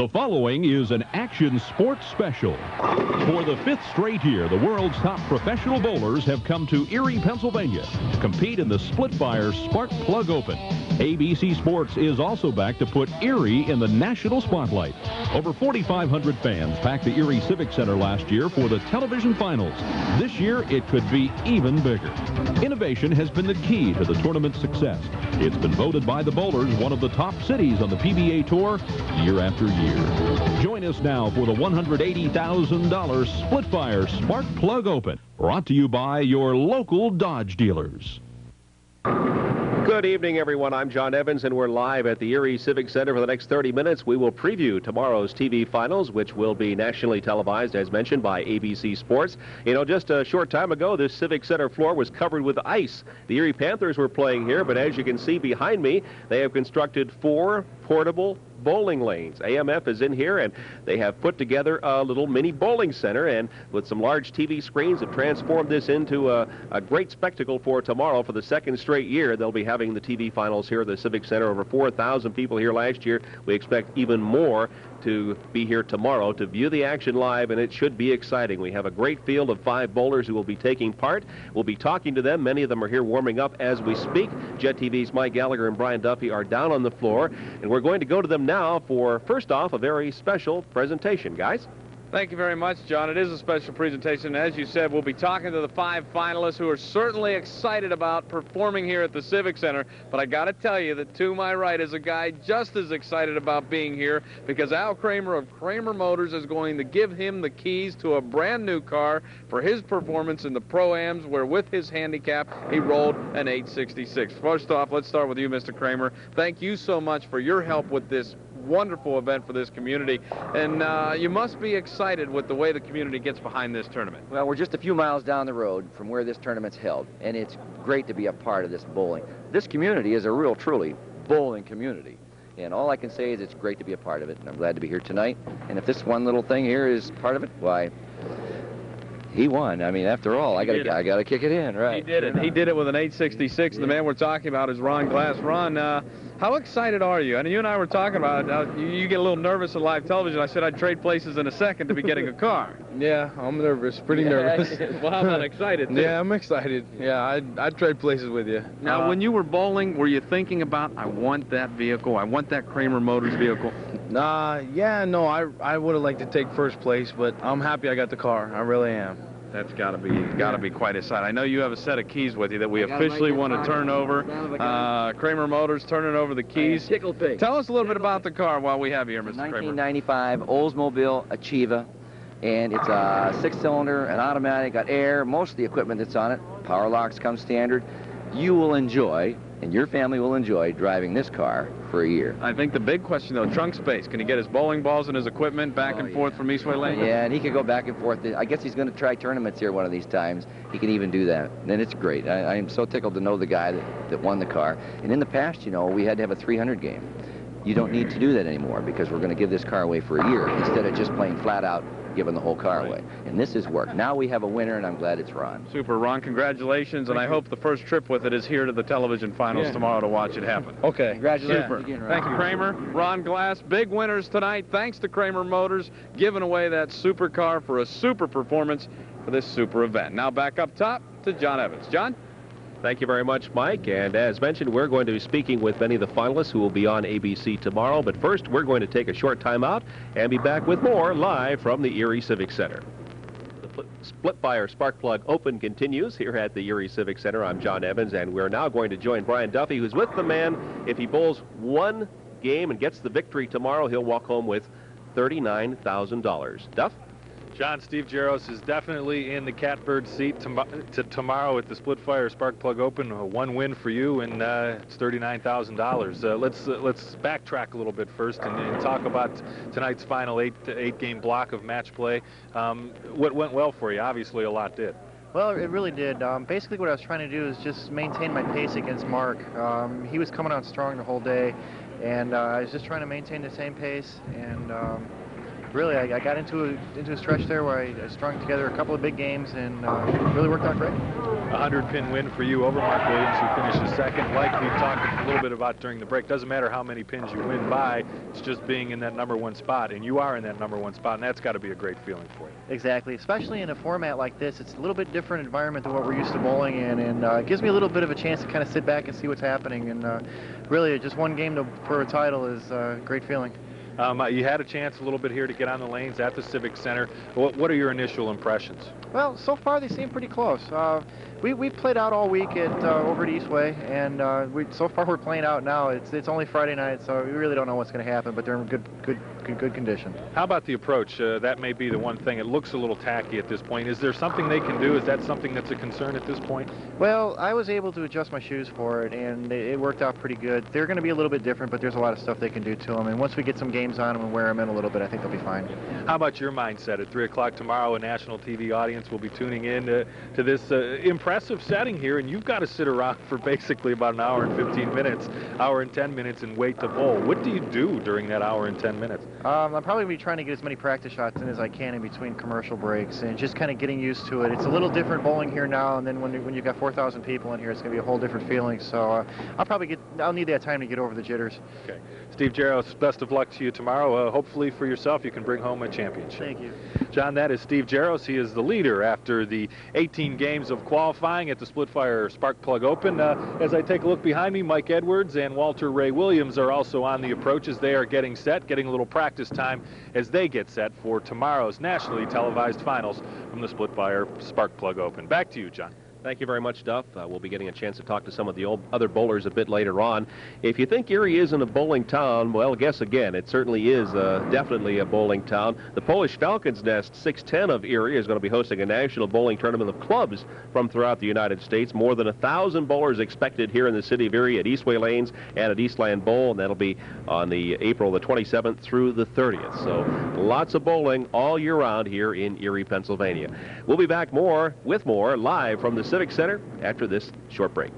The following is an action sports special. For the 5th straight year, the world's top professional bowlers have come to Erie, Pennsylvania to compete in the Splitfire Sparkplug Open. ABC Sports is also back to put Erie in the national spotlight. Over 4,500 fans packed the Erie Civic Center last year for the television finals. This year, it could be even bigger. Innovation has been the key to the tournament's success. It's been voted by the bowlers one of the top cities on the PBA Tour year after year. Join us now for the $180,000 Splitfire Sparkplug Open, brought to you by your local Dodge dealers. Good evening, everyone. I'm John Evans, and we're live at the Erie Civic Center for the next 30 minutes. We will preview tomorrow's TV finals, which will be nationally televised, as mentioned, by ABC Sports. You know, just a short time ago, this Civic Center floor was covered with ice. The Erie Panthers were playing here, but as you can see behind me, they have constructed 4 portable bowling lanes. AMF is in here, and they have put together a little mini bowling center, and with some large TV screens have transformed this into a great spectacle for tomorrow. For the 2nd straight year, they'll be having the TV finals here at the Civic Center. Over 4,000 people here last year. We expect even more to be here tomorrow to view the action live, and it should be exciting. We have a great field of 5 bowlers who will be taking part. We'll be talking to them. Many of them are here warming up as we speak. Jet TV's Mike Gallagher and Brian Duffy are down on the floor, and we're going to go to them now for, first off, a very special presentation. Guys? Thank you very much, John. It is a special presentation. As you said, we'll be talking to the 5 finalists who are certainly excited about performing here at the Civic Center. But I got to tell you that to my right is a guy just as excited about being here, because Al Kramer of Kramer Motors is going to give him the keys to a brand new car for his performance in the Pro-Ams, where with his handicap, he rolled an 866. First off, let's start with you, Mr. Kramer. Thank you so much for your help with this wonderful event for this community, and you must be excited with the way the community gets behind this tournament. Well, we're just a few miles down the road from where this tournament's held, and it's great to be a part of this bowling. This community is a real, truly bowling community, and all I can say is it's great to be a part of it, and I'm glad to be here tonight. And if this one little thing here is part of it, why, he won. I mean, after all, I gotta kick it in, right? He did it. He did it with an 866. Yeah. The man we're talking about is Ron Glass. Ron, how excited are you? And you and I were talking about it. You get a little nervous at live television. I said I'd trade places in a second to be getting a car. Yeah, I'm nervous, pretty nervous. Well, how about excited, too? Yeah, I'm excited. Yeah, I'd trade places with you. Now, when you were bowling, were you thinking about, I want that vehicle, I want that Kramer Motors vehicle? Yeah, no, I would have liked to take first place, but I'm happy I got the car. I really am. That's got to be quite a sight. I know you have a set of keys with you that we officially want to turn over. Kramer Motors turning over the keys. Tickle pig. Tell us a little bit about the car while we have you here, Mr. Kramer. 1995 Oldsmobile Achieva, and it's a 6-cylinder, an automatic, got air, most of the equipment that's on it. Power locks come standard. You will enjoy, and your family will enjoy, driving this car for a year. I think the big question, though, trunk space. Can he get his bowling balls and his equipment back and forth from Eastway Lane? Yeah, and he can go back and forth. I guess he's going to try tournaments here one of these times. He can even do that. And it's great. I am so tickled to know the guy that won the car. And in the past, you know, we had to have a 300 game. You don't need to do that anymore, because we're going to give this car away for a year instead of just playing flat out giving the whole car away. And this is work. Now we have a winner, and I'm glad it's Ron. Super, Ron. Congratulations, and I hope the first trip with it is here to the television finals tomorrow to watch it happen. Okay. Congratulations. Super. Again, Ron. Thank you, Kramer. Ron Glass, big winners tonight. Thanks to Kramer Motors, giving away that super car for a super performance for this super event. Now back up top to John Evans. John? Thank you very much, Mike. And as mentioned, we're going to be speaking with many of the finalists who will be on ABC tomorrow. But first, we're going to take a short time out and be back with more live from the Erie Civic Center. The Splitfire Sparkplug Open continues here at the Erie Civic Center. I'm John Evans, and we're now going to join Brian Duffy, who's with the man. If he bowls one game and gets the victory tomorrow, he'll walk home with $39,000. Duff? John, Steve Jaros is definitely in the catbird seat to tomorrow at the Splitfire Sparkplug Open. One win for you, and it's $39,000. Let's backtrack a little bit first and talk about tonight's final eight-game block of match play. What went well for you? Obviously, a lot did. Well, it really did. Basically, what I was trying to do is just maintain my pace against Mark. He was coming out strong the whole day, and I was just trying to maintain the same pace, and really, I got into a stretch there where I strung together a couple of big games and really worked out great. 100-pin win for you over Mark Williams, who finishes second. Like we talked a little bit about during the break, doesn't matter how many pins you win by, it's just being in that #1 spot, and you are in that #1 spot, and that's got to be a great feeling for you. Exactly, especially in a format like this. It's a little bit different environment than what we're used to bowling in, and it gives me a little bit of a chance to kind of sit back and see what's happening, and really just one game for a title is a great feeling. You had a chance a little bit here to get on the lanes at the Civic Center. What are your initial impressions? Well, so far they seem pretty close. We played out all week over at Eastway, and so far we're playing out now. It's only Friday night, so we really don't know what's going to happen, but they're in good condition. How about the approach? That may be the one thing. It looks a little tacky at this point. Is there something they can do? Is that something that's a concern at this point? Well, I was able to adjust my shoes for it, and it worked out pretty good. They're going to be a little bit different, but there's a lot of stuff they can do to them, and once we get some games on them and wear them in a little bit, I think they'll be fine. How about your mindset? At 3 o'clock tomorrow, a national TV audience will be tuning in to this impressive setting here, and you've got to sit around for basically about an hour and 15 minutes, hour and 10 minutes, and wait to bowl. What do you do during that hour and 10 minutes? I'm probably going to be trying to get as many practice shots in as I can in between commercial breaks, and just kind of getting used to it. It's a little different bowling here now, and then when you've got 4,000 people in here, it's going to be a whole different feeling. So I'll need that time to get over the jitters. Okay, Steve Jaros, best of luck to you tomorrow. Hopefully for yourself, you can bring home a championship. Thank you, John. That is Steve Jaros. He is the leader after the 18 games of qualifying at the Splitfire Sparkplug Open. As I take a look behind me, Mike Edwards and Walter Ray Williams are also on the approaches. They are getting set, getting a little practice time as they get set for tomorrow's nationally televised finals from the Splitfire Sparkplug Open. Back to you, John. Thank you very much, Duff. We'll be getting a chance to talk to some of the other bowlers a bit later on. If you think Erie isn't a bowling town, well, guess again. It certainly is definitely a bowling town. The Polish Falcons Nest 610 of Erie is going to be hosting a national bowling tournament of clubs from throughout the United States. More than 1,000 bowlers expected here in the city of Erie at Eastway Lanes and at Eastland Bowl, and that'll be on the April the 27th through the 30th. So lots of bowling all year round here in Erie, Pennsylvania. We'll be back with more live from the Civic Center after this short break.